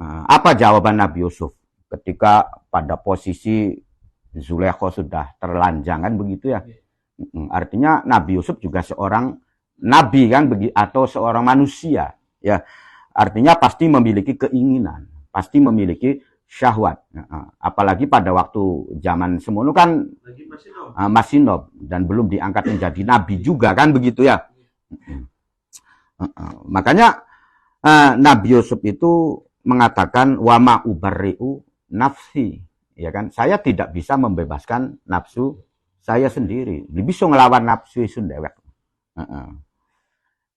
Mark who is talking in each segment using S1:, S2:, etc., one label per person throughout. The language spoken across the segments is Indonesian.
S1: Apa jawaban Nabi Yusuf ketika pada posisi Zulaikha sudah terlanjang kan begitu ya? Artinya Nabi Yusuf juga seorang nabi kan, atau seorang manusia ya. Artinya pasti memiliki keinginan, pasti memiliki syahwat. Apalagi pada waktu zaman semono kan masih nob dan belum diangkat menjadi nabi juga kan begitu ya. Makanya Nabi Yusuf itu mengatakan wama ubarri'u nafsi, ya kan? Saya tidak bisa membebaskan nafsu saya sendiri. Bisa ngelawan nafsu isun dewek.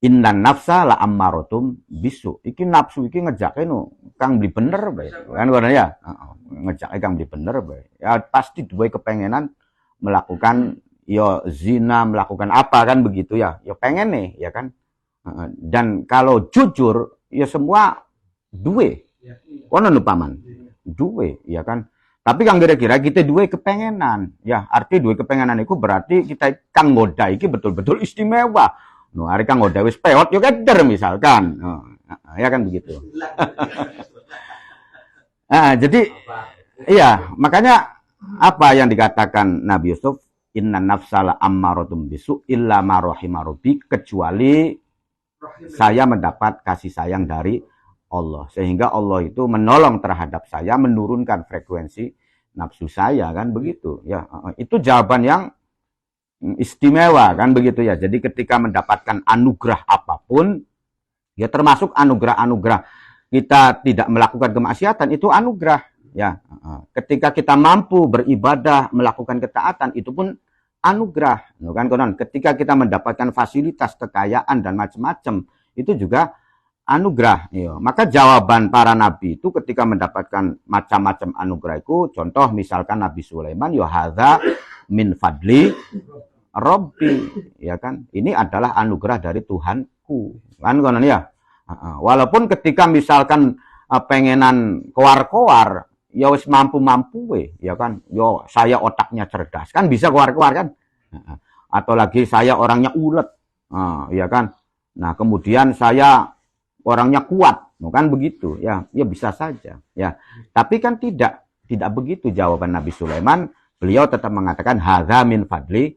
S1: Innan nafsa la ammarotum bisu. Iki nafsu iki ngejake no kang beli bener bae. Kan ngono ya. Ngejake kang beli bener bae. Ya pasti duwe kepengenan melakukan yo zina, melakukan apa kan begitu ya. Ya pengen nih, ya kan? Dan kalau jujur ya semua duwe. Kono no paman. Duwe, ya kan? Tapi kang kira-kira kita duwe kepengenan. Ya, arti duwe kepengenan itu berarti kita kang ngoda iki betul-betul istimewa. No, hari kang ngoda wis peot yo keder misalkan. Ya kan begitu. Jadi iya, makanya apa yang dikatakan Nabi Yusuf, inna nafsala ammaratum bisu illa ma rahima rabbi, kecuali saya mendapat kasih sayang dari Allah, sehingga Allah itu menolong terhadap saya, menurunkan frekuensi nafsu saya kan begitu ya. Itu jawaban yang istimewa kan begitu ya. Jadi ketika mendapatkan anugerah apapun ya, termasuk anugerah-anugerah kita tidak melakukan kemaksiatan, itu anugerah ya. Ketika kita mampu beribadah, melakukan ketaatan, itu pun anugerah kan konon. Ketika kita mendapatkan fasilitas, kekayaan dan macam-macam, itu juga anugerah. Iya. Maka jawaban para nabi itu ketika mendapatkan macam-macam anugerah itu, contoh misalkan Nabi Sulaiman, ya hadza min fadli Robbi, ya kan? Ini adalah anugerah dari Tuhanku, kan konon ya. Walaupun ketika misalkan pengenan koar-koar, ya wis mampu-mampu ya kan. Yo saya otaknya cerdas, kan bisa koar-koar kan. Atau lagi saya orangnya ulet, ya kan. Nah, kemudian saya orangnya kuat, kan begitu ya. Ya bisa saja ya. Tapi kan tidak begitu jawaban Nabi Sulaiman. Beliau tetap mengatakan hadza min fadli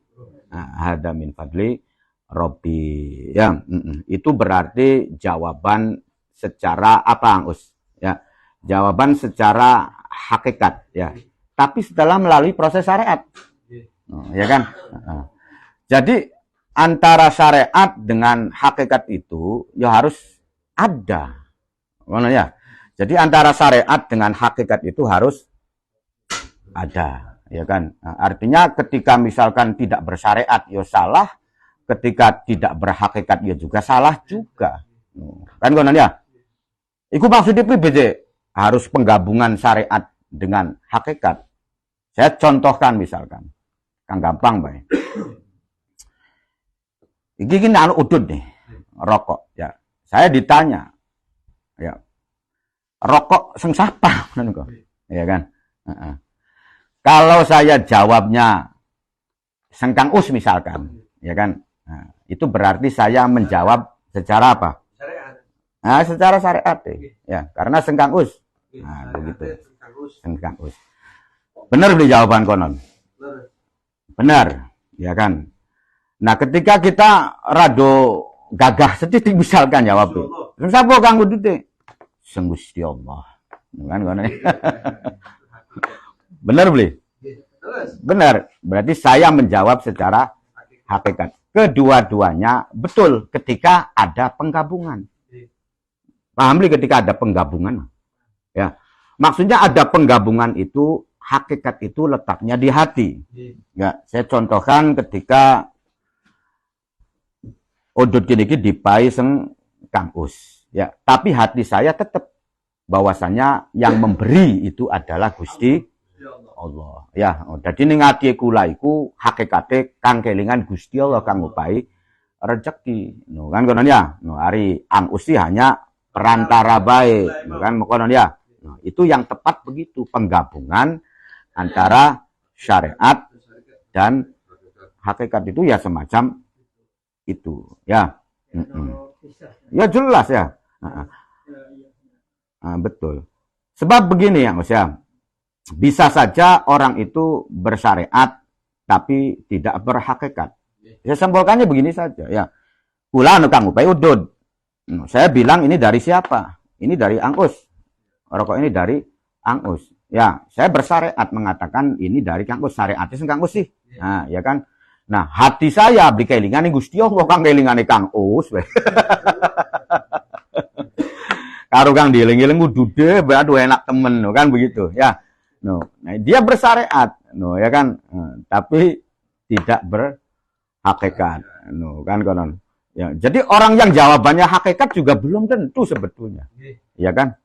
S1: Robbi ya. Itu berarti jawaban secara apa, Us? Ya. Jawaban secara hakikat ya. Tapi setelah melalui proses syariat. Ya kan? Jadi antara syariat dengan hakikat itu ya harus ada. Mana ya? Jadi antara syariat dengan hakikat itu harus ada, ya kan? Artinya ketika misalkan tidak bersyariat ya salah, ketika tidak berhakikat ya juga salah juga. Kan konon ya? Iku maksudnya PBJ harus penggabungan syariat dengan hakikat. Saya contohkan misalkan, kang gampang bae. Iki anu udud nih, rokok ya. Saya ditanya, ya, rokok sing sapa, ya kan? Kalau saya jawabnya sengkang us misalkan, ya kan? Itu berarti saya menjawab secara apa? Nah, secara syariat ya, karena sengkang us. Nah, begitu. Sengkang us. Benar di jawaban konon. Benar, ya kan? Nah, ketika kita rado gagah sedikit misalkan jawab tuh. Sapa kang udute? Sing Gusti Allah. Kan kono. Benar beli? Benar. Berarti saya menjawab secara hakikat. Kedua-duanya betul ketika ada penggabungan. Paham beli ketika ada penggabungan? Ya. Maksudnya ada penggabungan itu, hakikat itu letaknya di hati. Ya, saya contohkan ketika udut gini dipai seng Kang Us. Ya, tapi hati saya tetap bahwasanya yang memberi itu adalah Gusti Allah. Ya, jadi ning ati kula iku hakikate kang kelingan Gusti Allah kang ngupahi rezeki. No, kan konon ya. No, ari Ang Usi hanya perantara bae, no, kan konon ya. No, itu yang tepat begitu, penggabungan antara syariat dan hakikat itu ya semacam itu ya. Ya jelas ya. Betul. Sebab begini ya, Mas ya. Bisa saja orang itu bersyariat tapi tidak berhakikat. Ya simpulkannya begini saja ya. Kula anu Kang Upay udud. Saya bilang ini dari siapa? Ini dari Angus. Rokok ini dari Angus. Ya, saya bersyariat mengatakan ini dari Kang Us. Syariatnya sing Kang Us sih. Nah, ya kan? Nah, hati saya beli kelingane Gusti Allah kang kelingane Kang Us. Karo Kang dieling-eling dude, aduh enak temen, kan begitu. Ya. No, nah, dia bersyariat, no, ya kan, tapi tidak berhakikat, no, kan konon. Ya, jadi orang yang jawabannya hakikat juga belum tentu sebetulnya, ya kan.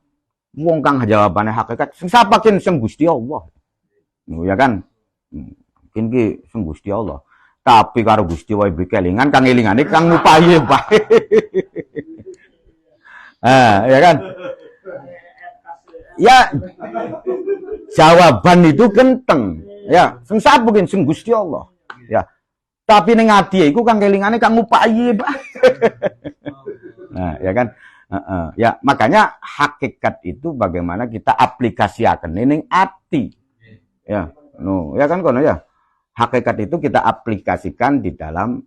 S1: Wong kang jawabannya hakikat, sing sapa kin sing Gusti Allah, no, ya kan. Mungkin ki sing Gusti Allah, tapi karo Gusti wae bekelingan, kang elingane kang ngupaye bae. Ya kan. Ya jawaban itu genteng ya sing sapa mungkin sing Gusti Allah ya tapi ning ati iku kang kelingane kang ngupayi nah ya kan ya makanya hakikat itu bagaimana kita aplikasikan ning ati ya no ya kan kono ya hakikat itu kita aplikasikan di dalam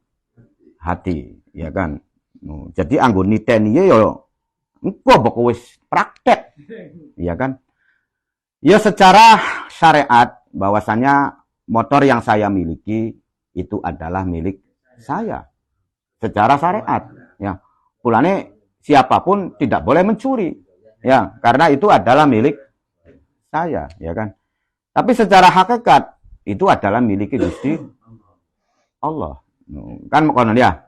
S1: hati ya kan no jadi anggo niteni yo engko pokok wis praktek ya kan. Ya secara syariat bahwasanya motor yang saya miliki itu adalah milik saya. Secara syariat ya. Pulane siapapun tidak boleh mencuri. Ya, karena itu adalah milik saya, ya kan. Tapi secara hakikat itu adalah milik Gusti Allah. Kan konon ya.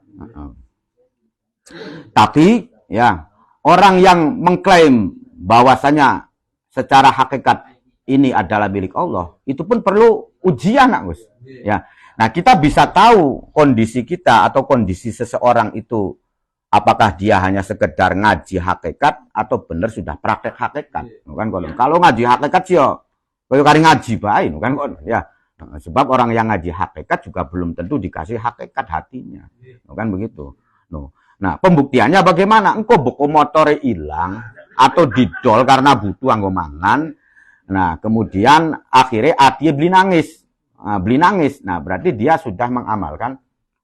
S1: Tapi ya orang yang mengklaim bahwasanya secara hakikat ini adalah milik Allah, itu pun perlu ujian, Gus. Ya. Nah, kita bisa tahu kondisi kita atau kondisi seseorang itu apakah dia hanya sekedar ngaji hakikat atau benar sudah praktek hakikat. Kan kalau ngaji hakikat sih ya kayak kari ngaji bae, kan ya. Sebab orang yang ngaji hakikat juga belum tentu dikasih hakikat hatinya. Kan begitu. Nah, pembuktiannya bagaimana? Engkau buku motornya hilang atau didol karena butuh anggo mangan. Nah, kemudian akhirnya ati beli nangis. Beli nangis. Nah, berarti dia sudah mengamalkan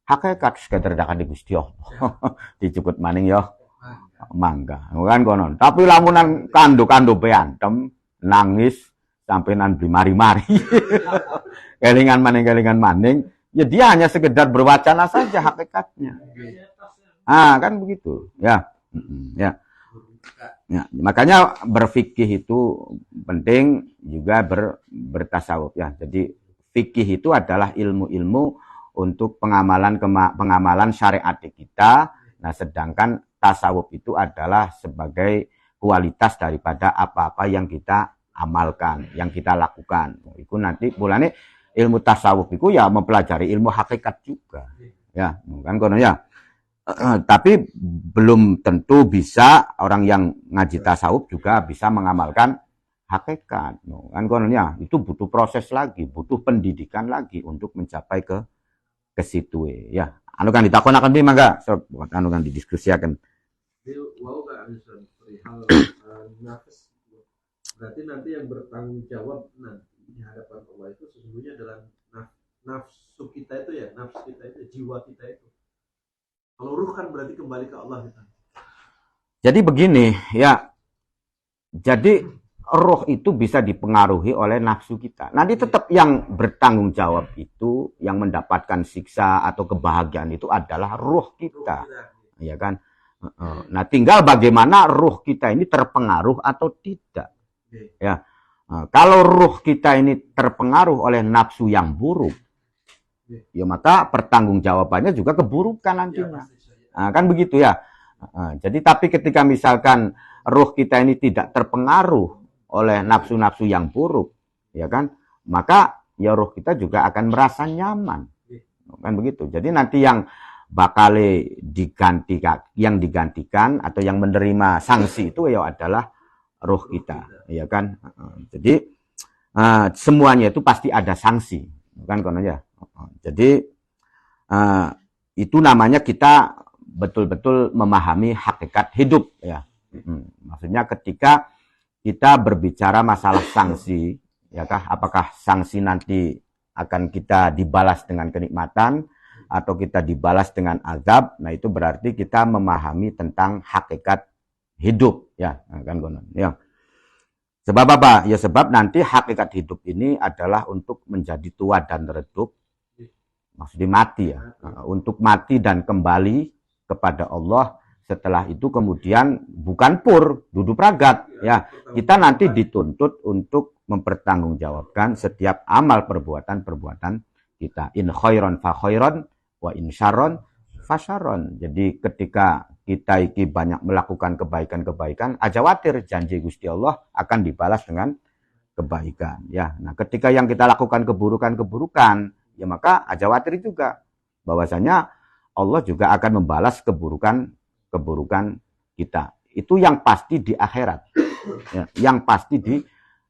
S1: hakikat sekedar dakan di Gusti Allah. Dicukut maning yo mangga. Kan konon. Tapi lamunan kando-kando beantem nangis sampai nan beli mari-mari. Kelingan maning. Ya dia hanya sekedar berwacana saja hakikatnya. Kan begitu. Ya. Makanya berfikih itu penting juga bertasawuf ya. Jadi fikih itu adalah ilmu-ilmu untuk pengamalan syariat kita. Nah, sedangkan tasawuf itu adalah sebagai kualitas daripada apa-apa yang kita amalkan, yang kita lakukan. Itu nanti bulane ilmu tasawuf itu ya mempelajari ilmu hakikat juga. Ya, kan kono ya. Tapi belum tentu bisa orang yang ngaji tasawuf juga bisa mengamalkan hakikat. Kan kononnya itu butuh proses lagi, butuh pendidikan lagi untuk mencapai ke situ ya. Anu kan ditakonaken piye mangga, anu kan didiskusiaken.
S2: Wow Kak Anson, perihal nafas. Berarti nanti yang bertanggung jawab nanti di hadapan Allah itu sesungguhnya adalah nafsu kita itu ya, nafsu kita itu, jiwa kita itu. Kalau ruh kan berarti kembali ke Allah kita.
S1: Jadi begini ya. Jadi roh itu bisa dipengaruhi oleh nafsu kita. Nanti tetap yang bertanggung jawab itu, yang mendapatkan siksa atau kebahagiaan itu adalah roh kita. Ya kan? Nah, tinggal bagaimana roh kita ini terpengaruh atau tidak. Ya. Kalau roh kita ini terpengaruh oleh nafsu yang buruk, ya maka pertanggungjawabannya juga keburukan nantinya. Kan begitu ya. Jadi tapi ketika misalkan roh kita ini tidak terpengaruh oleh nafsu-nafsu yang buruk, ya kan, maka ya roh kita juga akan merasa nyaman. Kan begitu. Jadi nanti yang bakal digantikan atau yang menerima sanksi itu ya adalah roh kita, ya kan. Jadi semuanya itu pasti ada sanksi, kan kono ya. Jadi itu namanya kita betul-betul memahami hakikat hidup ya. Maksudnya ketika kita berbicara masalah sanksi, ya kah? Apakah sanksi nanti akan kita dibalas dengan kenikmatan atau kita dibalas dengan azab? Nah, itu berarti kita memahami tentang hakikat hidup, ya, kan konon. Ya. Sebab apa? Ya sebab nanti hakikat hidup ini adalah untuk menjadi tua dan redup, maksudnya mati ya, untuk mati dan kembali kepada Allah. Setelah itu kemudian bukan pur, duduk ragat, ya. Kita nanti dituntut untuk mempertanggungjawabkan setiap amal perbuatan kita. In khairon fa khairon, wa in syarron fa syarron. Jadi ketika kita iki banyak melakukan kebaikan-kebaikan, aja khawatir janji Gusti Allah akan dibalas dengan kebaikan, ya. Nah, ketika yang kita lakukan keburukan-keburukan, ya maka aja khawatir juga bahwasanya Allah juga akan membalas keburukan kita. Itu yang pasti di akhirat. Ya, yang pasti di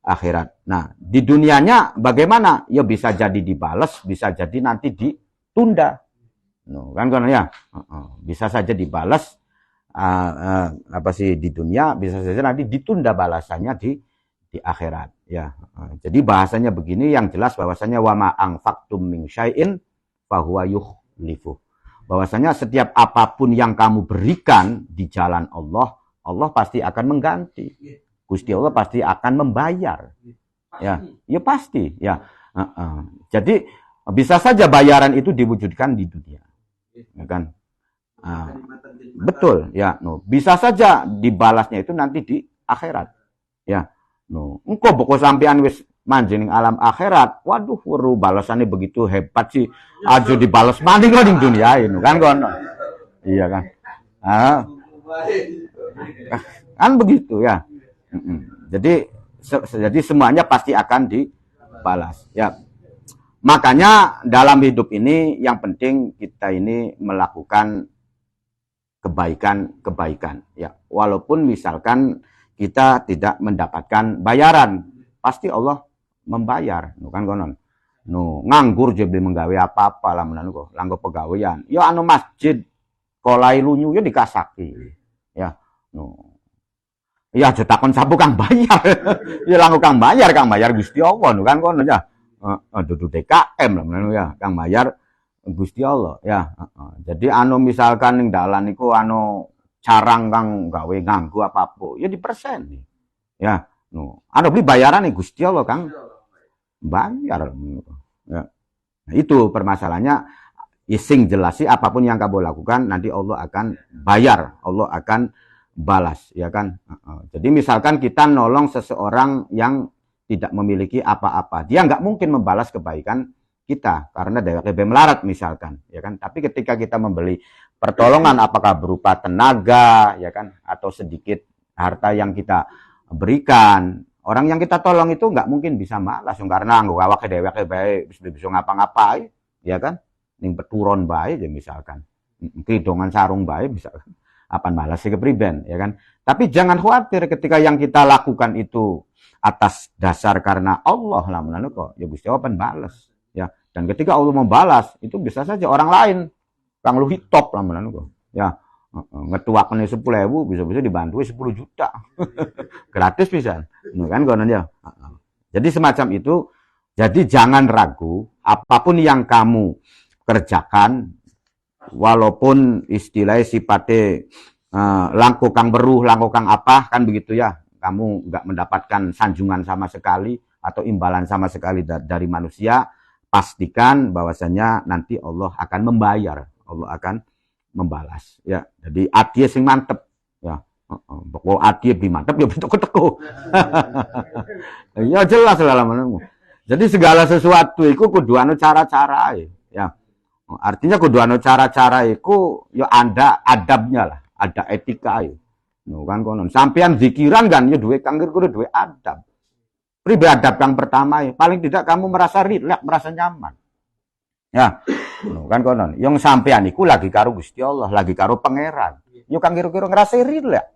S1: akhirat. Nah, di dunianya bagaimana? Ya bisa jadi dibalas, bisa jadi nanti ditunda. Kan ya, bisa saja dibalas di dunia, bisa saja nanti ditunda balasannya di akhirat. Ya, jadi bahasanya begini, yang jelas bahwasanya wa ma anfaqtum min syai'in fa huwa yukhlifu. Bahwasanya setiap apapun yang kamu berikan di jalan Allah, Allah pasti akan mengganti. Gusti Allah pasti akan membayar. Ya, ya pasti. Ya, jadi bisa saja bayaran itu diwujudkan di dunia, ya kan? Betul, ya. Bisa saja dibalasnya itu nanti di akhirat. Ya, engkau pokok sampean wis manjing alam akhirat, waduh, weru balasannya begitu hebat sih, aja dibalas maning kok ning dunia ini, kan kono. Iya kan? Kan begitu ya. Jadi semuanya pasti akan dibalas, ya. Makanya dalam hidup ini yang penting kita ini melakukan kebaikan, ya. Walaupun misalkan kita tidak mendapatkan bayaran, pasti Allah membayar, kan konon. Nganggur je beli menggawe apa-apa lah menan kok, langgo pegawean. Ya anu masjid kolai lunyu ya dikasaki. Ya, ya jetakon sabu kang bayar. Ya langgo kang bayar Gusti Allah, kan konon ya. Dudu DKM lah menan ya, kang bayar Gusti Allah, ya. Jadi anu misalkan ning dalan niku anu carang kang gawe nganggo apa-apa, ya diperseni. Ya, anu beli bayaran nih Gusti Allah kang bayar. Ya. Nah, itu permasalahannya. Sing jelas sih apapun yang kamu lakukan nanti Allah akan bayar, Allah akan balas, ya kan? Jadi misalkan kita nolong seseorang yang tidak memiliki apa-apa, dia nggak mungkin membalas kebaikan kita karena DWKB melarat misalkan, ya kan? Tapi ketika kita membeli pertolongan, apakah berupa tenaga, ya kan, atau sedikit harta yang kita berikan, orang yang kita tolong itu nggak mungkin bisa malas, karena nggak awake DWKB baik, bisa ngapa-ngapain, ya kan? Ning peturon baik, ya misalkan, kidongan sarung baik, misalkan, apa malas sih kepriben, ya kan? Tapi jangan khawatir ketika yang kita lakukan itu atas dasar karena Allah lah menanuh kok, ya Gusti Allah balas. Ya, dan ketika Allah membalas itu bisa saja orang lain kang lu hitop lah menan kok. Ya, ngetuakeun 10.000 bisa-bisa dibantu 10 juta. Gratis pisan. Kan konon ya. Jadi semacam itu. Jadi jangan ragu apapun yang kamu kerjakan walaupun istilahnya sifatnya langko kang beruh, langko kang apa kan begitu ya. Kamu nggak mendapatkan sanjungan sama sekali atau imbalan sama sekali dari manusia, pastikan bahwasanya nanti Allah akan membayar, Allah akan membalas. Ya, jadi ati sing mantep, ya. Pokok ati bi mantep ya teko-teko. Ya jelas segala menemu. Jadi segala sesuatu itu kudu anu cara-cara, ya. Artinya kudu anu cara-cara iku ya ada adabnya lah, ada etika ya. Kan konon. Sampean zikiran kan ya duwe kangge kudu duwe adab. Pribadi adab yang pertama ya, paling tidak kamu merasa rileks, merasa nyaman. Ya, kan konon. Yang sampean iku lagi karo Gusti Allah, lagi karo pangeran. Yo kang kira-kira ngerasa rileks.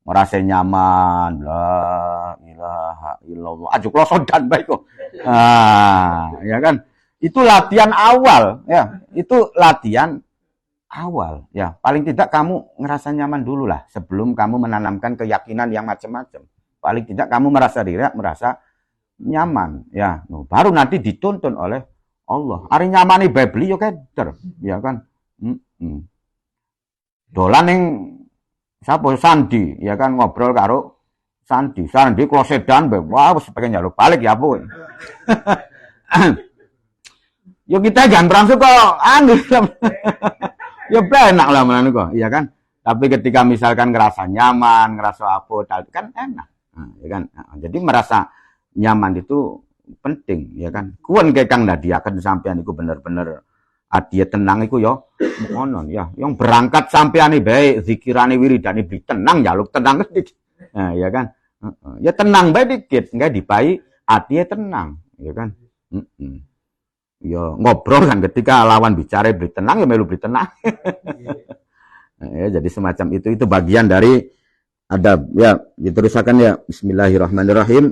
S1: Merasa nyaman, la ilaha illallah. Aja klosodan bae kok. Ya kan? Itu latihan awal, ya. Itu latihan awal, ya. Paling tidak kamu ngerasa nyaman dulu lah sebelum kamu menanamkan keyakinan yang macam-macam. paling tidak kamu merasa rileks, merasa nyaman, ya. Baru nanti dituntun oleh Allah. Ari nyamani bae beli yo keder, ya kan. Dolan ning sapa Sandi, ya kan ngobrol karo Sandi. Sandi kula sedan bae, wah wis pengen njaluk balik ya Bu. Yo kita jangan berangsur kok anu. Ya enak lah menanu kok, iya kan? Tapi ketika misalkan ngerasa nyaman, ngerasa apa, kan enak. Ya kan? Jadi merasa nyaman itu penting, ya kan? Kuwen kayak Kang Nadiaken sampean iku bener-bener adie tenang iku ya ngono ya. Yang berangkat sampean bae zikirane wiridane beli tenang njaluk tenang dikit. Nah, ya kan? Ya tenang bae dikit, enggak dipai adie tenang, ya kan? Ya ngobrol kan ketika lawan bicara beli tenang ya melu beli tenang. Ya, jadi semacam itu bagian dari adab ya. Diterusakan ya, bismillahirrahmanirrahim.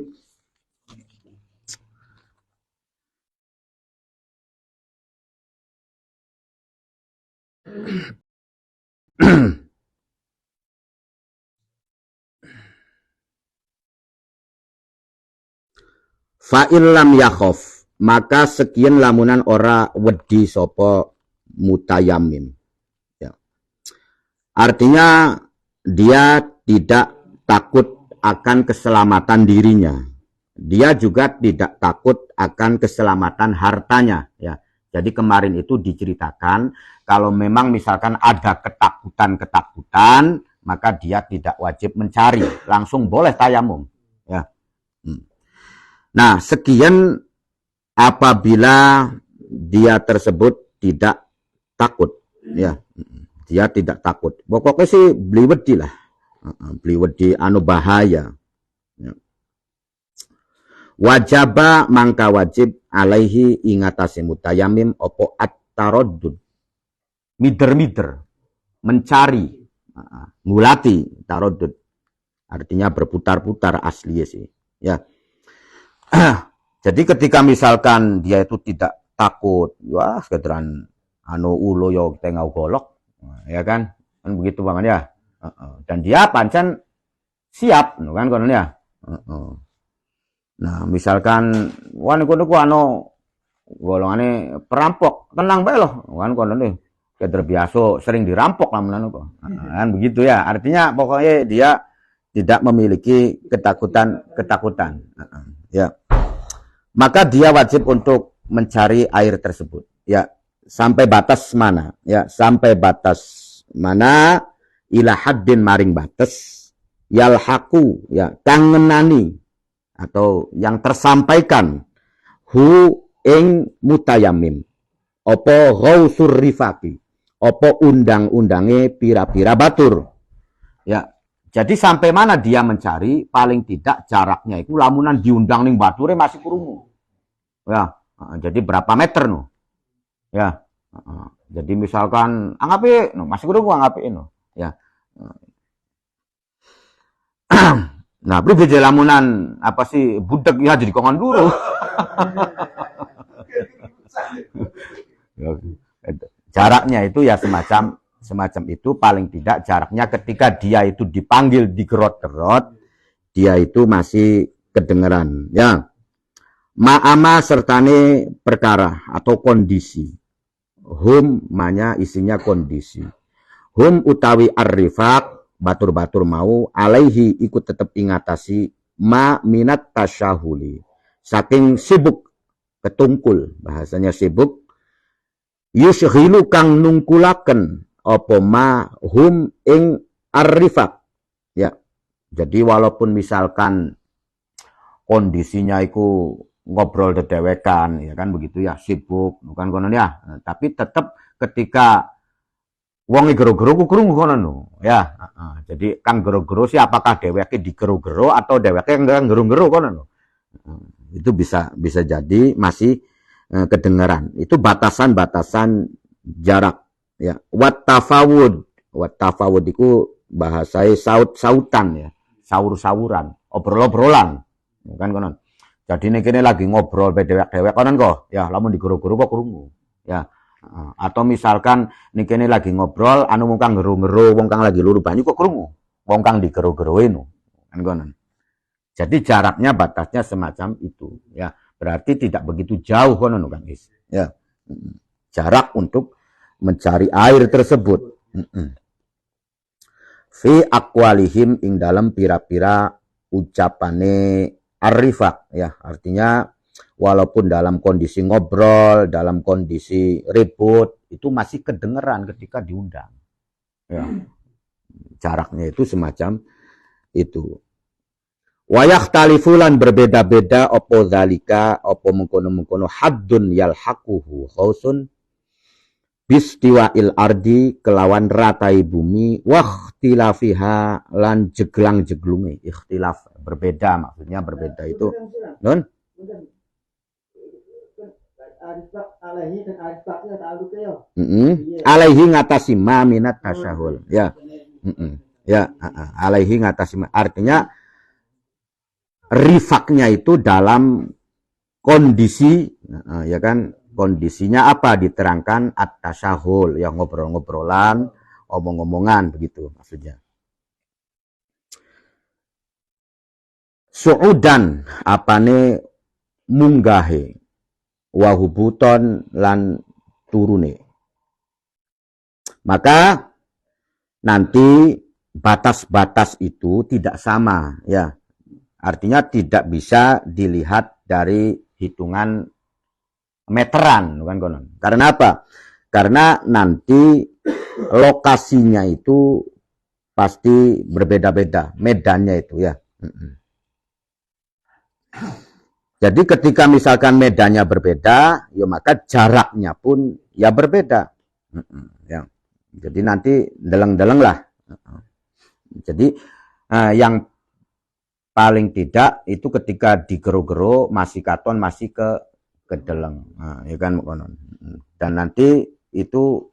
S1: Fa'il lam yakhof, maka sekian lamunan ora wedi sopo mutayamim. Ya. Artinya dia tidak takut akan keselamatan dirinya. Dia juga tidak takut akan keselamatan hartanya. Ya. Jadi kemarin itu diceritakan kalau memang misalkan ada ketakutan-ketakutan, maka dia tidak wajib mencari, langsung boleh tayamum. Ya. Nah, sekian apabila dia tersebut tidak takut, ya, dia tidak takut. Pokoknya sih beli wedi lah, beli wedi anu bahaya. Ya. Wajaba mangka wajib alaihi ingatasi mutayamim opo at-taraddud, mider-mider, mencari, ngulati taraddud, artinya berputar-putar asli sih, ya. Jadi ketika misalkan dia itu tidak takut, wah sekedaran anu ulo yo tengau golok, ya kan begitu banget ya. Dan dia pancen siap, kan konon ya. Nah misalkan wan niku anu golongane perampok, tenang bae loh, kan konon nih. Kayak biasa sering dirampok lah menanu kok. Kan begitu ya. Artinya pokoknya dia tidak memiliki ketakutan. Ya. Maka dia wajib untuk mencari air tersebut. Ya, sampai batas mana? Ya, sampai batas mana ila haddin maring batas yalhaqu ya kangenani atau yang tersampaikan hu ing mutayamim. Apa ghausur rifaqi? Apa undang-undange pira-pira batur. Ya, jadi sampai mana dia mencari, paling tidak jaraknya itu lamunan diundang ning bature masih krungu. Ya, jadi berapa meter no? Ya. Jadi misalkan anggapi no, masih krungu anggapi no. Ya. Nah, pribadi lamunan apa sih budak ya jadi kongon dulu. Jaraknya itu ya semacam itu, paling tidak jaraknya ketika dia itu dipanggil digerot-gerot, dia itu masih kedengeran, ya. Ma'ama sertane perkara atau kondisi. Hum manya isinya kondisi. Hum utawi ar-rifaq, batur-batur mau alaihi ikut tetap ingatasi ma minat tasyahuli. Saking sibuk ketungkul, bahasanya sibuk. Yushghilu kang nungkulaken apa ma hum ing ar-rifaq. Ya. Jadi walaupun misalkan kondisinya itu ngobrol dedewekan, ya kan begitu ya, sibuk, bukan konon ya. Nah, tapi tetap ketika wong gero-gero ku krungu kono ya. Jadi kang gero-gero sih apakah dheweke digero-gero atau dheweke enggak gero-gero kono. Itu bisa jadi masih kedengaran. Itu batasan-batasan jarak ya. Wat tafawud itu bahasai saut-sautan ya, saur-sauran, obrol-obrolan. Kan konon. Jadi ini kini lagi ngobrol dewek-dewek konon kok. Ya, lamun digero-gero kok krungu. Ya. Atau misalkan ini kini lagi ngobrol anu wong kang ngero-ngero, wong kang lagi luru banyu kok krungu. Wong kang digero-geroin. Kan konon. Jadi jaraknya batasnya semacam itu, ya. Berarti tidak begitu jauh kono kan, guys. Ya. Jarak untuk mencari air tersebut. Fi aqwalihim ing dalam pira-pira ucapane arifak, ya. Artinya walaupun dalam kondisi ngobrol, dalam kondisi ribut, itu masih kedengeran ketika diundang. Ya. Jaraknya itu semacam itu. Wayah talifulan berbeda-beda opo zalika opo mengkono-mengkono haddun yalhaquhu khausun bistiwa'il ardi kelawan ratai bumi wakhtilafiha lan jeglang-jeglunge. Ikhtilaf berbeda, maksudnya berbeda itu non alaihi dan alaihi ngatasi ma minat tasyahul, ya. Ya, alaihi ngatasi, artinya rifaknya itu dalam kondisi, ya kan, kondisinya apa diterangkan at-tasyahul, ya, ngobrol-ngobrolan, omong-omongan, begitu maksudnya. Su'udan apane munggahe wahubuton lan turune. Maka nanti batas-batas itu tidak sama, ya. Artinya tidak bisa dilihat dari hitungan meteran, bukan konon. Karena apa? Karena nanti lokasinya itu pasti berbeda-beda, medannya itu, ya. Jadi ketika misalkan medannya berbeda, ya maka jaraknya pun ya berbeda. Ya. Jadi nanti deleng-deleng lah. Jadi yang paling tidak itu ketika digero-gero masih katon masih ke deleng, ya kan konon. Dan nanti itu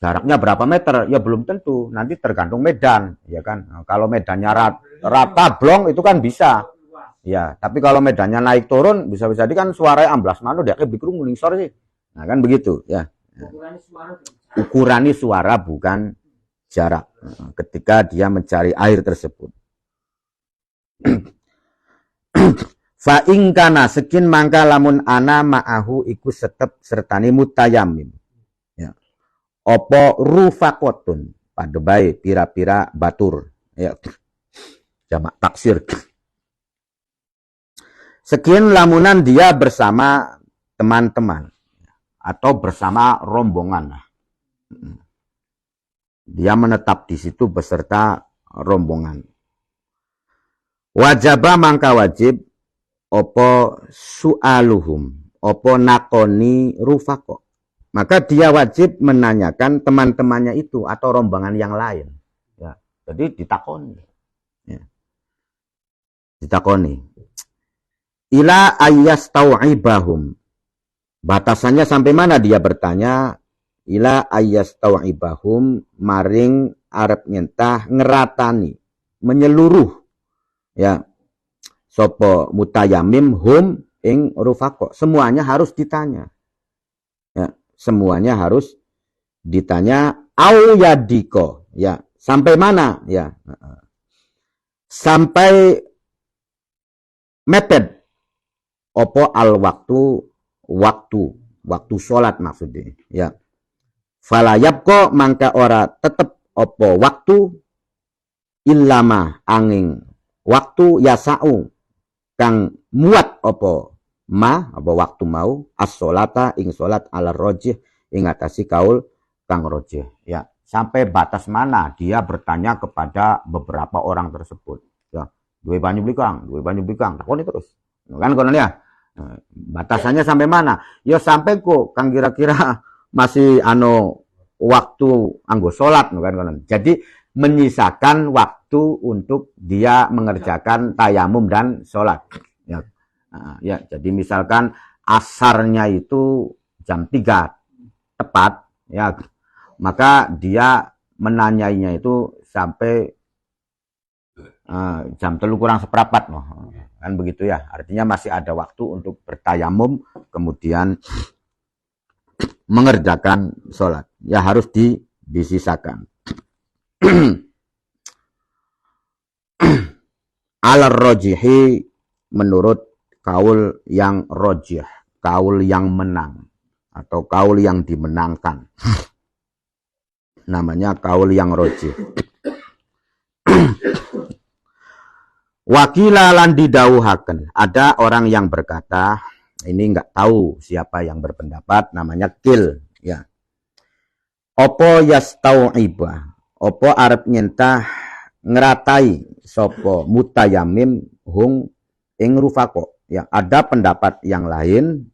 S1: jaraknya berapa meter? Ya belum tentu, nanti tergantung medan, ya kan. Nah, kalau medannya rata blong itu kan bisa. Ya, tapi kalau medannya naik turun bisa-bisa di kan suaranya amblas manu dia bikrung ngingsor sih. Nah, kan begitu, ya. Ukurani suara bukan jarak ketika dia mencari air tersebut. Fa ingkana sekin mangka lamun ana ma'ahu iku setep sertani mutayamim. Ya. Opo rufakotun pada baik pira-pira batur. Ya. Jamak taksir. Sekian lamunan dia bersama teman-teman atau bersama rombongan. Dia menetap di situ beserta rombongan. Wajaba mangka wajib opo su'aluhum, opo nakoni rufako. Maka dia wajib menanyakan teman-temannya itu atau rombongan yang lain. Ya, jadi ditakoni. Ya. Ditakoni. Ila ayyastau'ibahum. Batasannya sampai mana dia bertanya? Ila ayyastau'ibahum maring arep nyentah ngeratani, menyeluruh. Ya. Sopo mutayamim hum ing rufaqo. Semuanya harus ditanya. Ya, semuanya harus ditanya au yadiko. Ya, sampai mana? Ya. Sampai mepet opo al waktu sholat maksudnya, ya. Falayabko mangka ora tetep opo waktu illama angin waktu yasau kang muat opo apa waktu mau as-sholata ing sholat ala rojih ing atasi kaul kang rojih, ya. Sampai batas mana dia bertanya kepada beberapa orang tersebut, ya. Dua banyu blikang takoni terus, kan konon, ya. Batasannya sampai mana? Ya sampai kok kang kira-kira masih waktu anggo sholat, kan konon. Jadi menyisakan waktu untuk dia mengerjakan tayamum dan sholat, ya. Ya, jadi misalkan asarnya itu jam 3 tepat, ya, maka dia menanyainya itu sampai jam 3 kurang seperempat, kan begitu, ya. Artinya masih ada waktu untuk bertayamum kemudian mengerjakan sholat, ya, harus disisakan. Al-rajihi menurut kaul yang rajih, kaul yang menang atau kaul yang dimenangkan. Namanya kaul yang rajih. Wakila lan didauhaken. Ada orang yang berkata, ini enggak tahu siapa yang berpendapat, namanya Kil, ya. Opo yastau'iba, opo arep nyentah ngeratai sopo mutayamim hung ing rufako. Ya, ada pendapat yang lain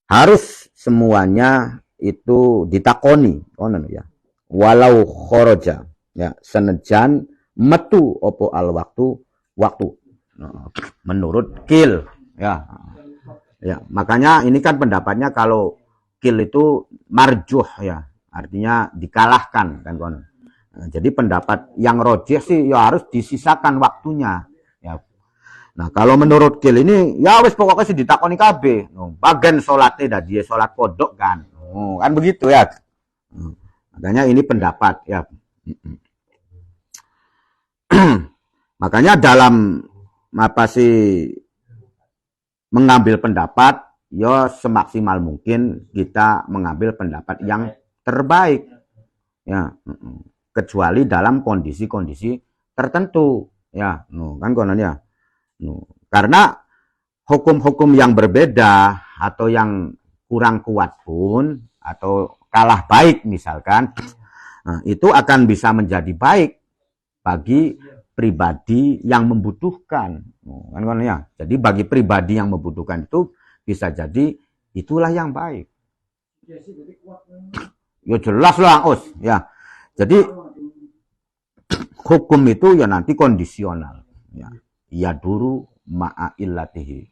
S1: harus semuanya itu ditakoni, ya. Walau khoroja, ya, senejan metu opo al waktu menurut Kil, ya. Ya, makanya ini kan pendapatnya kalau Kil itu marjuh, ya, artinya dikalahkan kan kon. Nah, jadi pendapat yang rojih sih ya harus disisakan waktunya, ya. Nah, kalau menurut Kil ini ya wis pokoknya sih ditakoni kabeh. Bagian salatnya dah dia salat kodok kan. Kan begitu ya. Makanya ini pendapat, ya. Makanya dalam apa sih mengambil pendapat, ya semaksimal mungkin kita mengambil pendapat yang terbaik, ya, kecuali dalam kondisi-kondisi tertentu, ya, kan kononnya, karena hukum-hukum yang berbeda atau yang kurang kuat pun atau kalah baik misalkan, itu akan bisa menjadi baik bagi pribadi yang membutuhkan, kan ya. Jadi bagi pribadi yang membutuhkan itu bisa jadi itulah yang baik. Ya jelas lah, Us, ya. Jadi hukum itu ya nanti kondisional, ya. Ya duru ma'a illatihi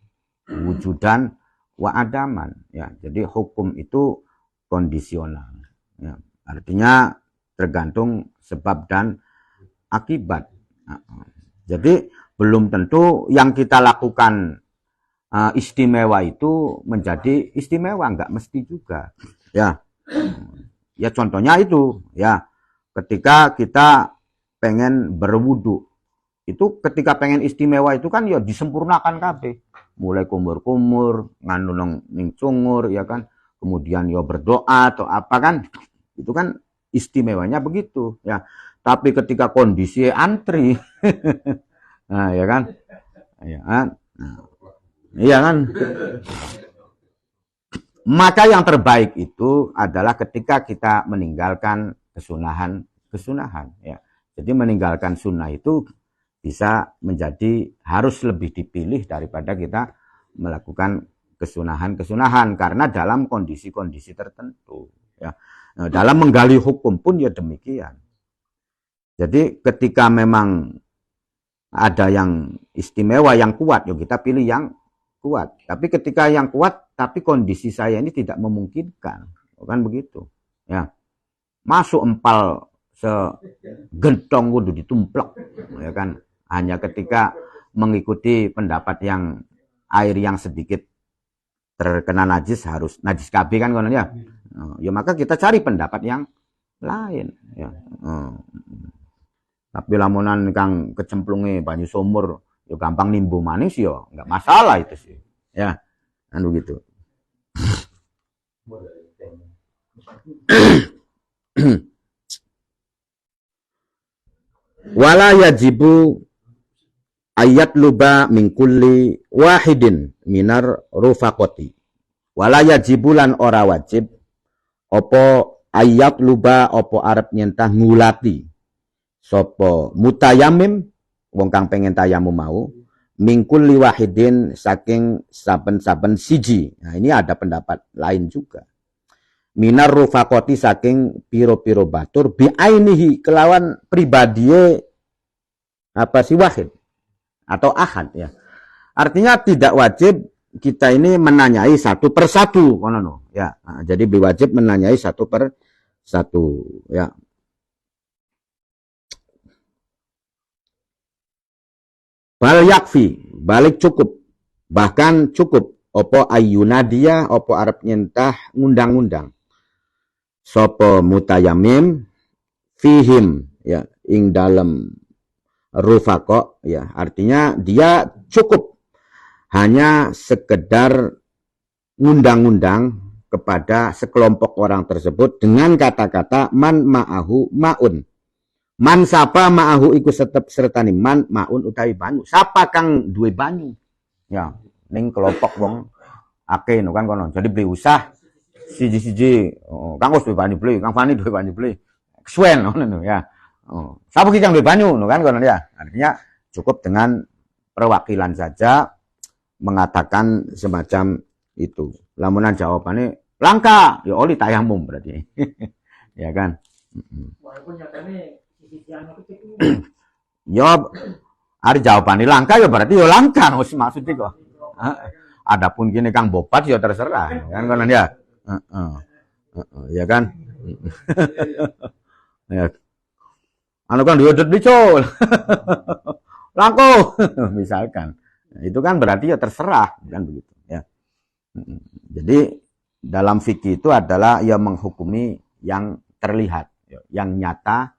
S1: wujudan wa adaman, ya. Jadi hukum itu kondisional, ya. Artinya tergantung sebab dan akibat. Jadi belum tentu yang kita lakukan istimewa itu menjadi istimewa, enggak mesti juga, ya. Ya contohnya itu, ya, ketika kita pengen berwudu, itu ketika pengen istimewa itu kan ya disempurnakan kabeh, mulai kumur-kumur nganu ning cungur, ya kan, kemudian ya berdoa atau apa kan, itu kan istimewanya begitu, ya. Tapi ketika kondisi antri, nah, ya kan, iya kan, maka yang terbaik itu adalah ketika kita meninggalkan kesunahan, ya. Jadi meninggalkan sunnah itu bisa menjadi harus lebih dipilih daripada kita melakukan kesunahan karena dalam kondisi-kondisi tertentu, ya. Nah, dalam menggali hukum pun ya demikian. Jadi ketika memang ada yang istimewa, yang kuat, ya kita pilih yang kuat. Tapi ketika yang kuat, tapi kondisi saya ini tidak memungkinkan, kan begitu, ya. Masuk empal segentong kudu ditumplek, ya kan. Hanya ketika mengikuti pendapat yang air yang sedikit terkena najis harus najis KB kan konon, ya. Ya maka kita cari pendapat yang lain, ya. Tapi lamunan kang kecemplunge banyu sumur ya gampang nimbu manis ya enggak masalah itu sih, ya, kan begitu. Wala yajibu ayat luba min kulli wahidin minar rufaqati. Wala yajibulan ora wajib opo ayat luba opo arep nyentah ngulati sopo mutayamim wong kang pengen tayamum mau mingkul liwahidin saking saben-saben siji. Nah, ini ada pendapat lain juga. Minar rufaqati saking piro-piro batur biainihi kelawan pribadiye apa sih wahid atau ahad, ya. Artinya tidak wajib kita ini menanyai satu per satu, ya. Nah, jadi wajib menanyai satu per satu, ya. Bal yakfi, balik cukup, bahkan cukup opo ayunadia opo arep nyentah ngundang-undang sopo mutayamim fihim, ya, ing dalam rufaqo, ya, artinya dia cukup hanya sekedar ngundang-undang kepada sekelompok orang tersebut dengan kata-kata man ma'ahu ma'un. Man sapa ma'ahu iku sertani man ma'un utawi banyu. Sapa kang duwe banyu. Ya, ning kelompok wong akeh no kan kono. Jadi beli usah siji-siji, Kang Us duwe banyu beli, Kang Fani duwe banyu beli. Kesuwen ngono ya. Sapa ki kang duwe banyu no kan kono ya. Artinya cukup dengan perwakilan saja mengatakan semacam itu. Lamunan jawabannya langka, ya oli tayamum berarti. Ya kan?
S3: Walaupun nyatanya
S1: Ya, ada jawabannya langka ya berarti ya langka maksudnya kok. Adapun gini Kang Bopat ya terserah kan konon ya. Ya kan? Ya. Anu kan diodot dicul. Langko misalkan. Itu kan berarti ya terserah kan begitu ya. Jadi dalam fikih itu adalah ya menghukumi yang terlihat, yang nyata.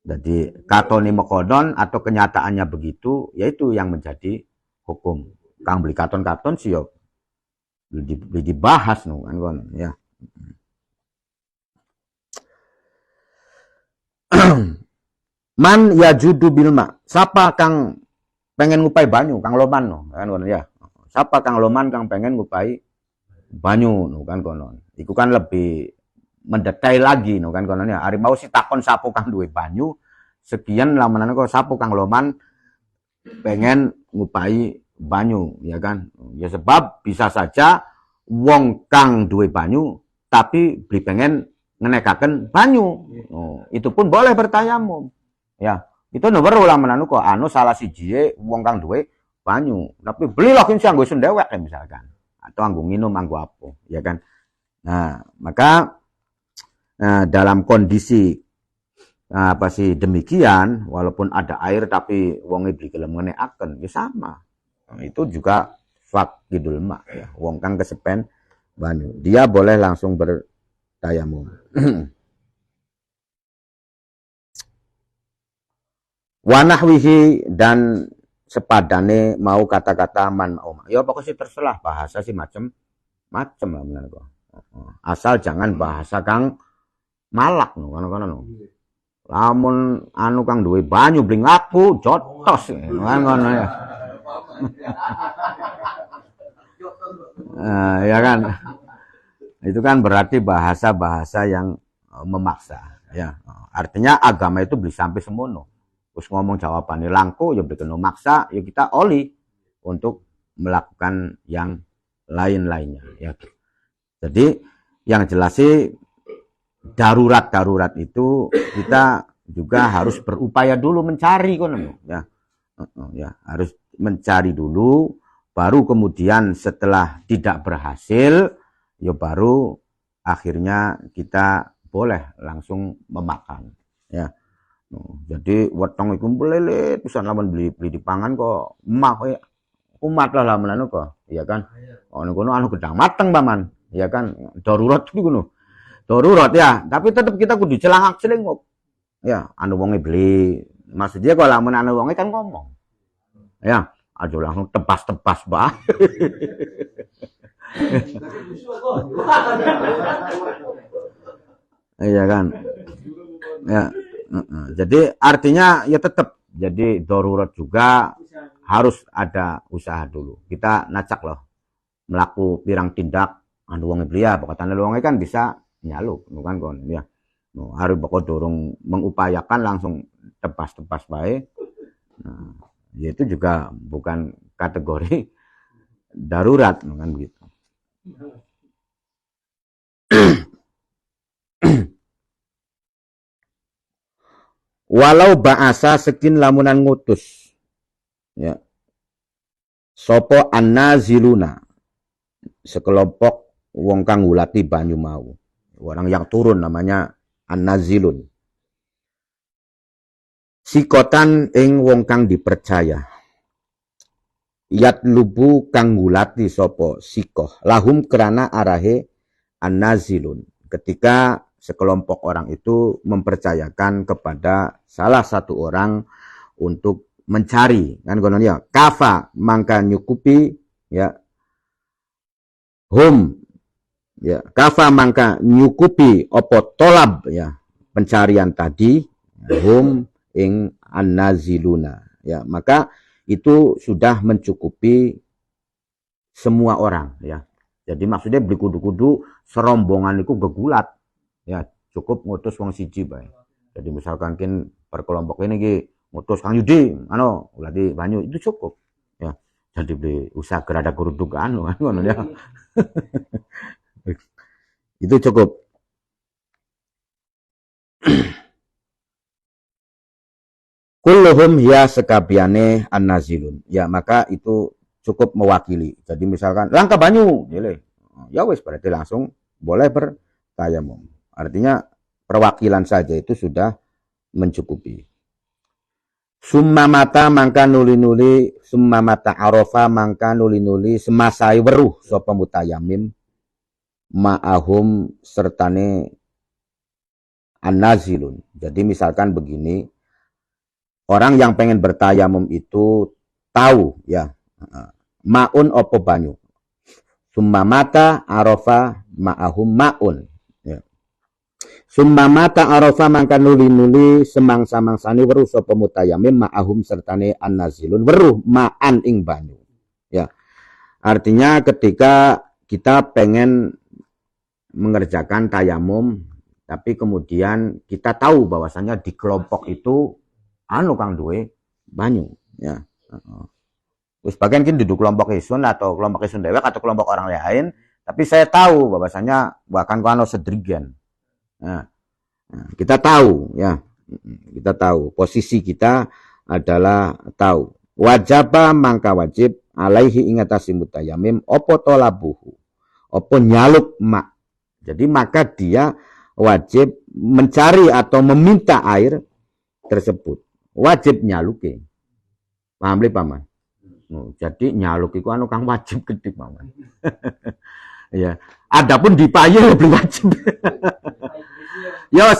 S1: Jadi katoni mekodon atau kenyataannya begitu, yaitu yang menjadi hukum. Kang beli katon-katon sih yo dibahas no kan ya. Man yajudu bilma. Siapa kang pengen ngupai banyu, Kang Loman no kan ya. Siapa Kang Loman kang pengen ngupai banyu no kan konon. Iku kan lebih mendetail lagi no kan konon ya. Ari mau si takon sapo kang duwe banyu sekian lamanan kok sapo Kang Loman pengen ngupai banyu ya kan. Ya sebab bisa saja wong kang duwe banyu tapi beli pengen ngenekaken banyu. Itu pun boleh bertayamum. Ya, itu nomor lamanan kok anu salah siji wong kang duwe banyu, tapi beli lho sing anggo sendewek misalkan atau anggo minum anggo apa ya kan. Nah, maka dalam kondisi apa sih demikian, walaupun ada air tapi wonge beli gelem ngenekaken ya sama. Itu juga faqidul ma ya, wong kang kesepen banyu. Dia boleh langsung bertayamum. Wanahwihi dan sepadane mau kata-kata man oma. Ya pokoknya terserah bahasa sih macem lah benar kok. Asal jangan bahasa kang malak no kono. Lamun anu kang duwe banyu bling laku jotos kan ngono ya. Ya kan. Itu kan berarti bahasa-bahasa yang memaksa ya. Artinya agama itu beli sampai semono. Terus ngomong jawabannya langko, ya berkena maksa, ya kita oli untuk melakukan yang lain-lainnya. Ya. Jadi yang jelas sih darurat-darurat itu kita juga harus berupaya dulu mencari ya. Ya, harus mencari dulu, baru kemudian setelah tidak berhasil, ya baru akhirnya kita boleh langsung memakan. Ya. Jadi wetong iku melelet pisan lamun beli dipangan kok emak umat lah lamun anu kok iya kan ono kono anu gedang mateng paman iya kan darurat iki ngono darurat ya tapi tetap kita kudu celangak-celinguk ya anu wonge beli maksudnya kok lamun anu wonge kan ngomong ya aja langsung tebas-tebas bae iya kan ya. Jadi artinya ya tetap jadi darurat juga harus ada usaha dulu. Kita nacak loh melaku pirang tindak anu wong beli ya pokoknya wong kan bisa nyaluk kan kon ya. Harus pokok dorong mengupayakan langsung tebas-tebas baik. Nah, itu juga bukan kategori darurat kan begitu. Walau ba'asa sekin lamunan ngutus ya sopo annaziluna sekelompok wong kang ngulati banyu mau orang yang turun namanya annazilun sikotan ing wong kang dipercaya yat lubu kang ngulati sopo sikoh lahum kerana arahe annazilun ketika sekelompok orang itu mempercayakan kepada salah satu orang untuk mencari, kan konon ya, kafa mangka nyukupi ya, hum ya, kafa mangka nyukupi opo tolab ya, pencarian tadi, hum ing annaziluna ya, maka itu sudah mencukupi semua orang ya. Jadi maksudnya beli kudu-kudu serombongan itu gegulat ya, cukup ngutus wong siji bae. Jadi misalkan kin perkelompok ini ki ngutus Kang Yudi anu ulah di banyu itu cukup ya. Jadi beli usaha gerada geruduk anu ngono ya. Itu cukup. Kulluhum ya sekabiane an-nazilun. Ya, maka itu cukup mewakili. Jadi misalkan langkah banyu, ya wis berarti langsung boleh bertayamum. Artinya perwakilan saja itu sudah mencukupi. Summa mata mangka nuli-nuli, summa mata arofa mangka nuli-nuli semasai weruh sapa mutayamim ma'ahum sertane an-nazilun. Jadi misalkan begini, orang yang pengen bertayamum itu tahu ya, maun opo banyu. Summa mata arofa ma'ahum maun. Ya. Summa mata arofa mangka nuli-nuli semangsa-mangsane weruh sapa mutayamim ma'ahum sertane an-nazilun weruh ma'an ing banyu. Ya. Artinya ketika kita pengen mengerjakan tayamum tapi kemudian kita tahu bahwasanya di kelompok itu anu kang duwe banyu ya. Terus bagian kin duduk kelompok isun atau kelompok isun dewek atau kelompok orang lain, tapi saya tahu bahwasanya bahkan kono sedrigen. Nah, kita tahu ya. Kita tahu posisi kita adalah tahu. Wajaba mangka wajib alaihi ingatasi mutayamim opo tolabuhu. Opo nyaluk mak. Jadi maka dia wajib mencari atau meminta air tersebut. Wajib nyaluke. Paham li paman? Jadi nyaluk itu anu kang wajib gede paman. Ya, adapun dipayi lebih wajib. Ya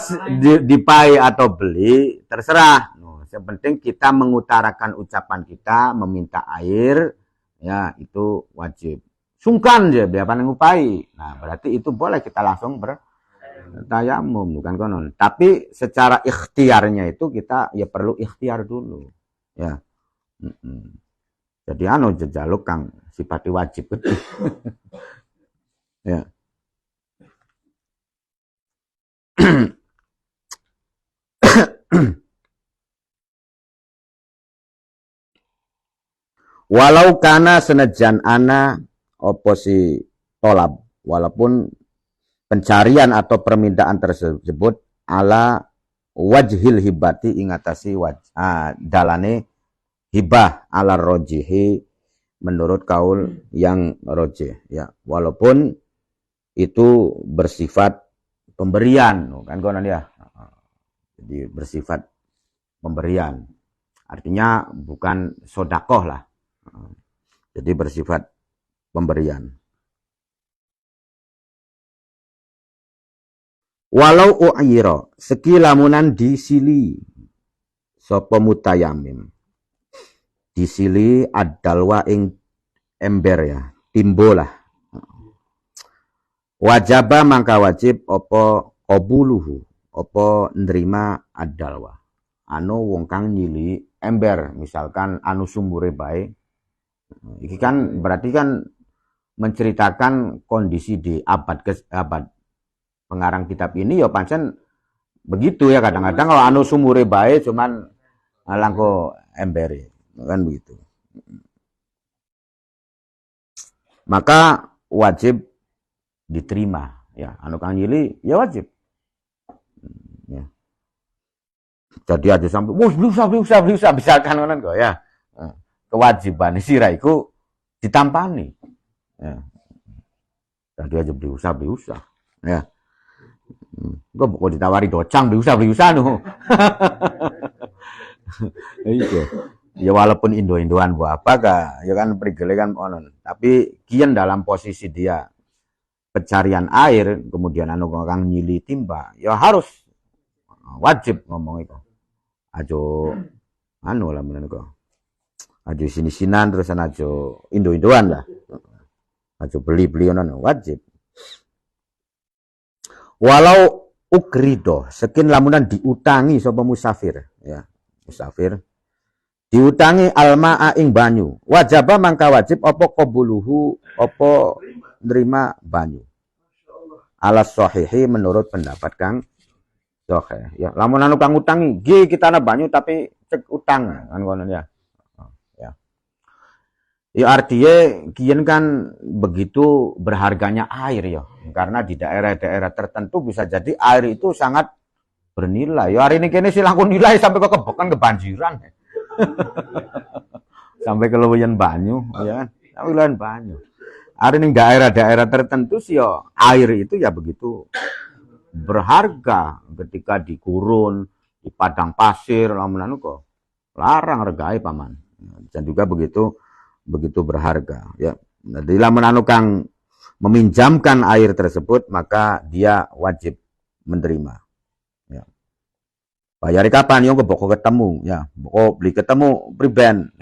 S1: dipayi atau beli terserah. Yang penting kita mengutarakan ucapan kita meminta air, ya itu wajib. Sungkan ya biar ngupai. Nah, berarti itu boleh kita langsung bertayamum bukan konon. Tapi secara ikhtiarnya itu kita ya perlu ikhtiar dulu. Ya. Jadi anu jejaluk kang sifati wajib itu. Ya. Walau kana senajan ana oposi tolab, walaupun pencarian atau permintaan tersebut ala wajhil hibati ingatasi dalane hibah ala rojihi menurut kaul yang rojih ya, walaupun itu bersifat pemberian kan konon ya. Jadi bersifat pemberian artinya bukan sodakoh lah, jadi bersifat pemberian. Walau u'ira sekilamunan disili sapa mutayamim, disili adalwa ing ember ya, timbolah. Wajaba mangka wajib apa qabuluhu, apa nerima adalwa. Anu wong kang nyili ember, misalkan anu sumbure bae. Iki kan berarti kan menceritakan kondisi di abad pengarang kitab ini ya pancen begitu ya, kadang-kadang kalau anu sumure bae cuman langko embere kan begitu. Maka wajib diterima ya, anu kang nyili ya wajib. Ya. Jadi ada sampai beli usah misalkan ngono kok ya. Kewajiban sira iku ditampani. Ya. Jadi aja beli usah ya. Gue kok ditawari docang beli usah nu. Iya. Ya walaupun Indo-Indoan buat apa kah, ya kan perigele kan onon. Tapi kian dalam posisi dia pencarian air, kemudian anu kang nyili timba, ya harus wajib ngomong itu. Ajo anu lah menan kok. Ajo sini-sinan terus ajo indo-indoan lah. Ajo beli-beli ono wajib. Walau ukrido, sekin lamunan diutangi sapa musafir, ya. Musafir diutangi alma'a ing banyu. Wajaba mangka wajib apa qabuluhu apa nerima banyu. Alas sahihi menurut pendapat Kang sahih. Ya, lamun anu kang utangi, nggih kita ana banyu tapi cek utang kan ngono ya. Ya. Ya artinya kian kan begitu berharganya air ya. Karena di daerah-daerah tertentu bisa jadi air itu sangat bernilai. Ya hari ini kene silangkun nilai sampai ke kebokan kebanjiran. Sampai keluwian banyu, ya kan? Keluwian banyu. Hari ini daerah-daerah tertentu sih ya air itu ya begitu berharga ketika di gurun, di padang pasir, lamun kok larang regai paman. Dan juga begitu berharga ya. Jadi lamun kang meminjamkan air tersebut maka dia wajib menerima. Ya. Bayar kapan yo keboko ketemu ya. Boko beli ketemu priben.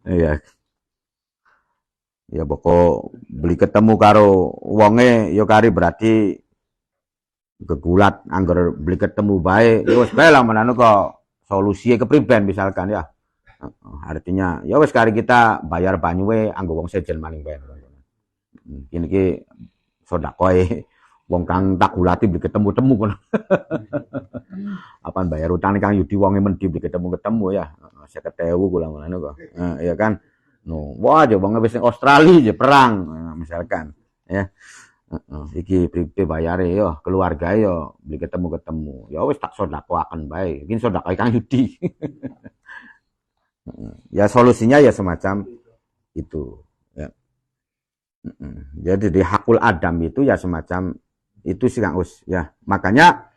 S1: Iya. Ya boko beli ketemu karo wonge yo kari berarti kegulat anggar beli ketemu bae ya wis bae lah menanu kok solusinya kepriben misalkan ya. Artinya ya wis kari kita bayar banyuwe anggo wong sejen maning bae. Kene iki sedakoe wong kang tak gulati beli ketemu-temu kono. Apaan bayar utang Kang Yudi wonge mendhi beli ketemu-ketemu ya. 50.000 kula ngono kok. Iya kan. No, wah aja wong wis ning Australia aja perang misalkan ya. Iki pribe bayare yo keluarga yo beli ketemu-ketemu. Ya wis tak sedekahaken bae. Iki sedekah Kang Yudi. Ya solusinya ya semacam itu ya. Jadi di hakul adam itu ya semacam itu sih Kang Us ya. Makanya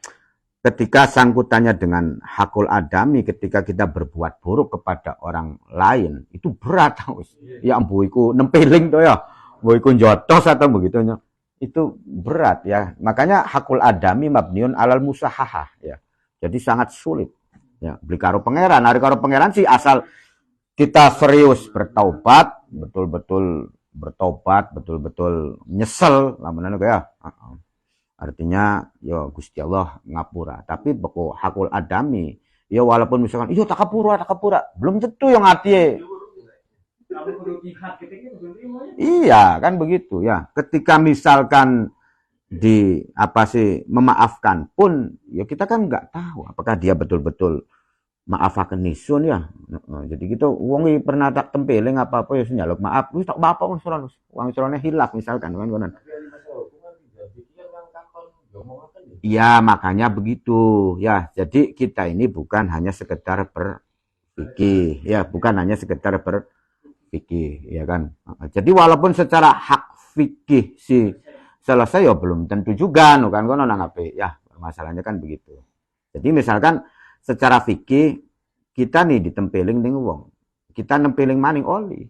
S1: ketika sangkutannya dengan hakul adami, ketika kita berbuat buruk kepada orang lain, itu berat, ya ambuiku nempeling tuh ya, ambuiku jotos atau begitunya, itu berat ya. Makanya hakul adami mabniun alal musahahah ya. Jadi sangat sulit. Ya, beli karo pangeran, hari karo pangeran sih asal kita serius bertaubat, betul-betul bertobat, betul-betul nyesel, lamunan ya. Artinya ya Gusti Allah ngapura, tapi beko hakul adami ya walaupun misalkan iya takapura belum tentu yang hati iya kan begitu ya. Ketika misalkan di apa sih memaafkan pun ya kita kan nggak tahu apakah dia betul-betul maafaken nisun ya. Jadi gitu wong pernah tak tempeling apa-apa ya nyaluk maaf wis tak apa wong surane hilaf misalkan kan konon. Iya, makanya begitu ya. Jadi kita ini bukan hanya sekedar berfikih, ya, bukan hanya sekedar berfikih, ya kan. Jadi walaupun secara hak fikih si selesai ya belum tentu juga, no kan kono nanggape. Ya, masalahnya kan begitu. Jadi misalkan secara fikih kita nih ditempeling ning wong. Kita nempeling maning oli.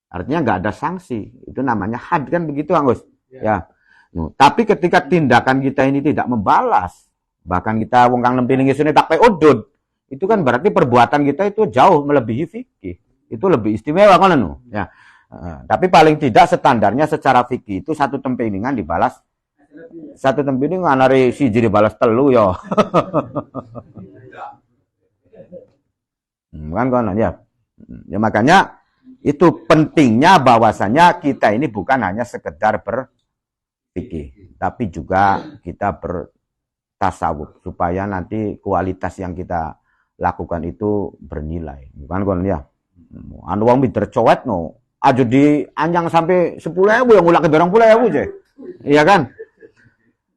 S1: Artinya nggak ada sanksi. Itu namanya had kan begitu, Anggus. Ya. No, tapi ketika tindakan kita ini tidak membalas, bahkan kita wong kang nempeling isune tak pe udud, itu kan berarti perbuatan kita itu jauh melebihi fikih. Itu lebih istimewa kan no? Ya. Tapi paling tidak standarnya secara fikih itu satu tempelingan dibalas satu tempelingan nari siji dibalas telu yo. Kan kono ya. Ya makanya itu pentingnya bahwasanya kita ini bukan hanya sekedar berfikih, tapi juga kita bertasawuf supaya nanti kualitas yang kita lakukan itu bernilai. Bukan kon ya. Anu wong mider cowet no, aja di anjang sampai 10.000 yang ulah ke 20.000 je. Iya kan?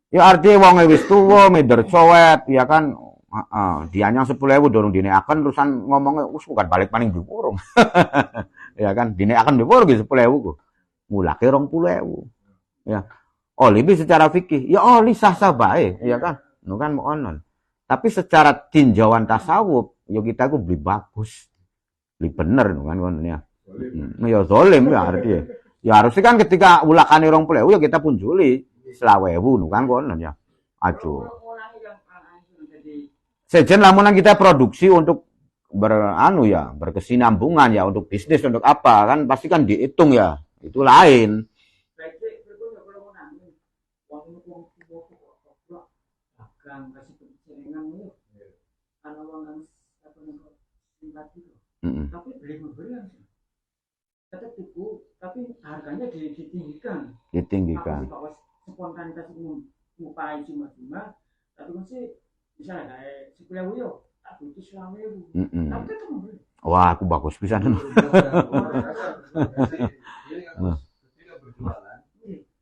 S1: Ya artinya wong wis tuwa mider cowet, ya kan? Dianyang 10.000 dorong dineaken terusan ngomongnya wis bukan balik maning dikurung. Ya kan? Dineaken dikurung 10.000 ku. Mulake 20.000. Ya. Oli secara fikih, ya oli sah-sah bae, ya kan? Nu kan mau onon. Tapi secara tinjauan tasawuf, yo kita ku beli bagus. Beli bener nu kan ya. Ya zalim ya artinya. Ya harusnya kan ketika ulakane 20.000 ya kita pun juli 20.000 kan konon ya. Aduh. Sejen lamunan kita produksi untuk berkesinambungan ya, untuk bisnis, untuk apa kan pasti kan dihitung ya. Itu lain.
S3: Tapi beli tetap tuku, tapi harganya ditinggikan.
S1: Ditinggikan.
S3: Kalau spontanitas ngupai cuma-cuma, tapi mesti misalnya kayak 10.000 yo, aku itu 1.000. Tapi kan membeli.
S1: Wah, aku bagus pisan.
S2: Ketika berjualan,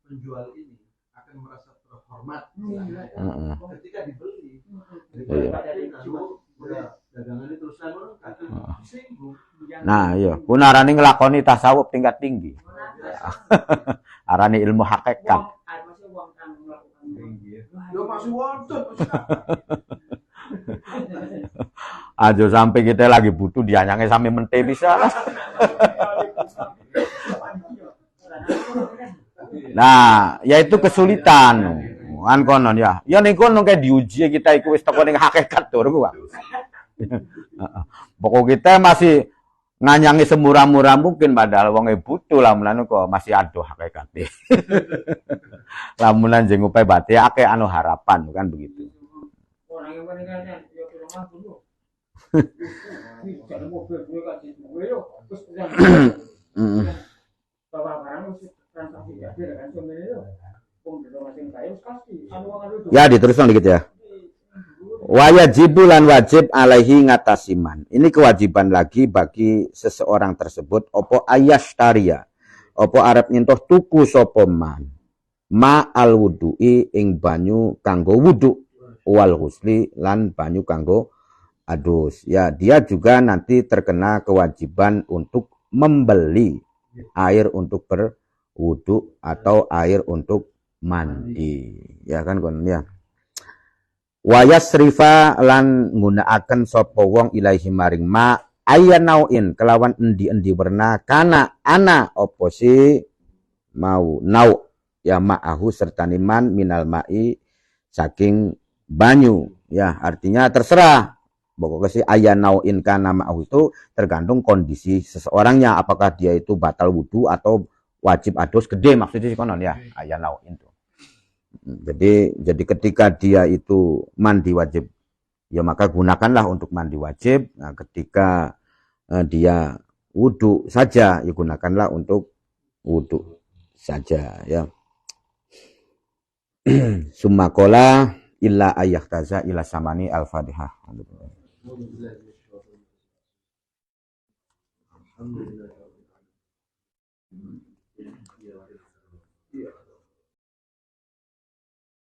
S2: penjual ini akan merasa terhormat. Ketika dibeli, dagangannya teruskan disinggung.
S1: Nah, iya, punarane nglakoni tasawuf tingkat tinggi. Arane ilmu hakikat.
S2: Yo masih wonten.
S1: Aja sampai kita lagi butuh dianyange sampai mente bisa lah. Nah, yaitu kesulitan. Kan konon ya. Ya ning kono kayak diuji kita iku wis teko ning hakikat tur ku. Pokok kita masih nganyangi semurah-murah mungkin padahal wong butuh lamunan kok masih adoh hakikate. Lamunan jeng upai bate akeh anu harapan kan begitu.
S3: Orang yang meninggalnya ya rumah dulu.
S1: Ya diteruskan dikit ya. Wajibulan wajib alaihi ngatasiman. Ini kewajiban lagi bagi seseorang tersebut opo ayashtaria. Opo arep nyentuh tuku sapa man. Ma al wudu'i ing banyu kanggo wudu wal husli lan banyu kanggo adus. Ya, dia juga nanti terkena kewajiban untuk membeli air untuk berwudu atau air untuk mandi. Ya kan kon ya. Wa yasrifa lan nggunakaken sapa wong ilaihi maring ma ayanauin kelawan endi-endi werna kana ana apa si mau nau ya ma'ahu serta niman minal ma'i saking banyu ya artinya terserah pokoknya si ayanauin kana ma'ahu itu tergantung kondisi seseorangnya apakah dia itu batal wudu atau wajib adus gede maksudnya sih konon ya ayanauin itu. Jadi ketika dia itu mandi wajib, ya maka gunakanlah untuk mandi wajib. Nah, ketika dia wudu saja, ya gunakanlah untuk wudu saja. Ya. Summakola illa ayyahtaza ila samani al-fatihah.
S2: Alhamdulillah.